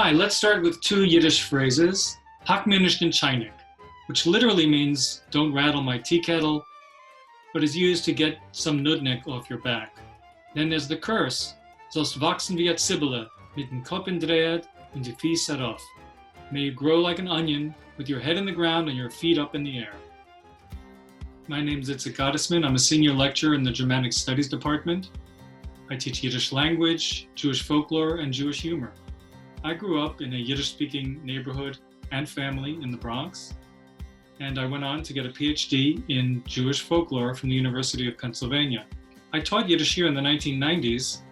Hi, let's start with two Yiddish phrases. Hak mir nicht in Chainik, which literally means don't rattle my tea kettle, but is used to get some nudnik off your back. Then there's the curse, sollst wachsen wie a Zibbele, mit dem Kopf indreht und die Fies herauf. May you grow like an onion, with your head in the ground and your feet up in the air. My name is Itzik Gottesman. I'm a senior lecturer in the Germanic Studies Department. I teach Yiddish language, Jewish folklore, and Jewish humor. I grew up in a Yiddish-speaking neighborhood and family in the Bronx, and I went on to get a PhD in Jewish folklore from the University of Pennsylvania. I taught Yiddish here in the 1990s,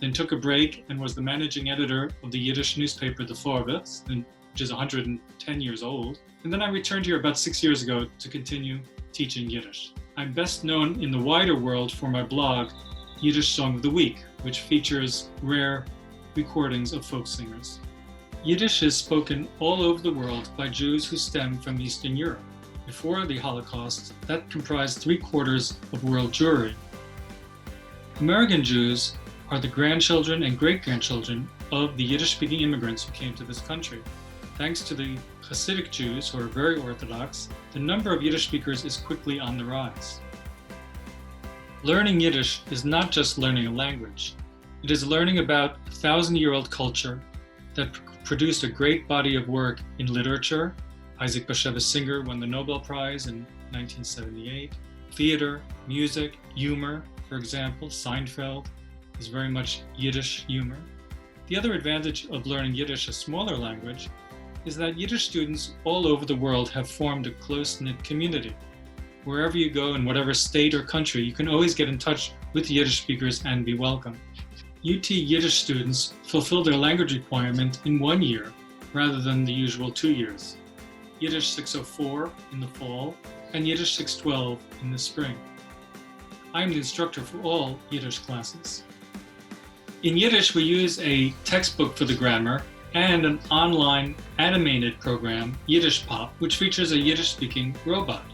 then took a break and was the managing editor of the Yiddish newspaper The Vorwärts, which is 110 years old. And then I returned here about 6 years ago to continue teaching Yiddish. I'm best known in the wider world for my blog, Yiddish Song of the Week, which features rare recordings of folk singers. Yiddish is spoken all over the world by Jews who stem from Eastern Europe. Before the Holocaust, that comprised 3/4 of world Jewry. American Jews are the grandchildren and great-grandchildren of the Yiddish-speaking immigrants who came to this country. Thanks to the Hasidic Jews, who are very Orthodox, the number of Yiddish speakers is quickly on the rise. Learning Yiddish is not just learning a language. It is learning about a 1,000-year-old culture that produced a great body of work in literature. Isaac Bashevis Singer won the Nobel Prize in 1978. Theater, music, humor, for example, Seinfeld is very much Yiddish humor. The other advantage of learning Yiddish, a smaller language, is that Yiddish students all over the world have formed a close-knit community. Wherever you go, in whatever state or country, you can always get in touch with Yiddish speakers and be welcome. UT Yiddish students fulfill their language requirement in 1 year, rather than the usual 2 years. Yiddish 604 in the fall, and Yiddish 612 in the spring. I am the instructor for all Yiddish classes. In Yiddish, we use a textbook for the grammar and an online animated program, Yiddish Pop, which features a Yiddish-speaking robot.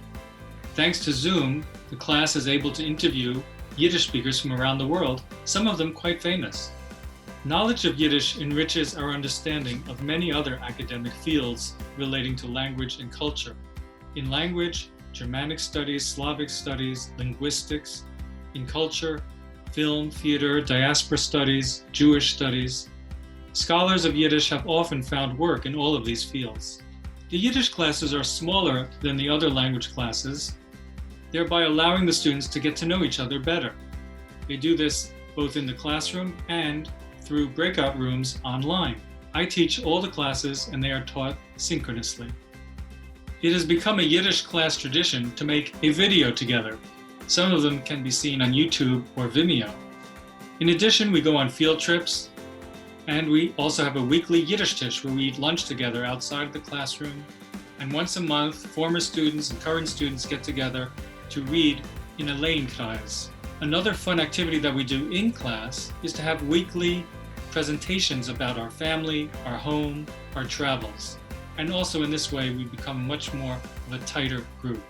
Thanks to Zoom, the class is able to interview Yiddish speakers from around the world, some of them quite famous. Knowledge of Yiddish enriches our understanding of many other academic fields relating to language and culture. In language, Germanic studies, Slavic studies, linguistics. In culture, film, theater, diaspora studies, Jewish studies. Scholars of Yiddish have often found work in all of these fields. The Yiddish classes are smaller than the other language classes, thereby allowing the students to get to know each other better. They do this both in the classroom and through breakout rooms online. I teach all the classes and they are taught synchronously. It has become a Yiddish class tradition to make a video together. Some of them can be seen on YouTube or Vimeo. In addition, we go on field trips, and we also have a weekly Yiddish Tish where we eat lunch together outside of the classroom. And once a month, former students and current students get together to read in a Leinkreis. Another fun activity that we do in class is to have weekly presentations about our family, our home, our travels. And also in this way, we become much more of a tighter group.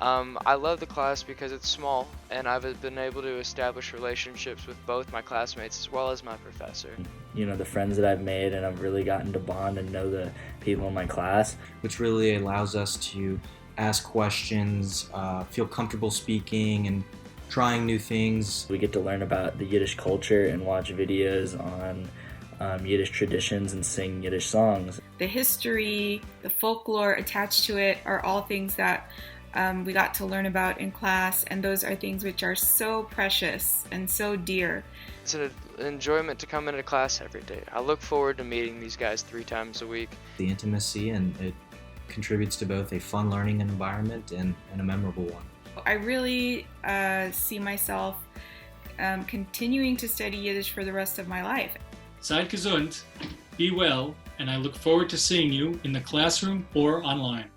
I love the class because it's small, and I've been able to establish relationships with both my classmates as well as my professor. You know, the friends that I've made, and I've really gotten to bond and know the people in my class. Which really allows us to ask questions, feel comfortable speaking and trying new things. We get to learn about the Yiddish culture and watch videos on Yiddish traditions and sing Yiddish songs. The history, the folklore attached to it are all things that we got to learn about in class, and those are things which are so precious and so dear. It's an enjoyment to come into class every day. I look forward to meeting these guys 3 times a week. The intimacy, and it contributes to both a fun learning environment and a memorable one. I really see myself continuing to study Yiddish for the rest of my life. Seid gesund, be well, and I look forward to seeing you in the classroom or online.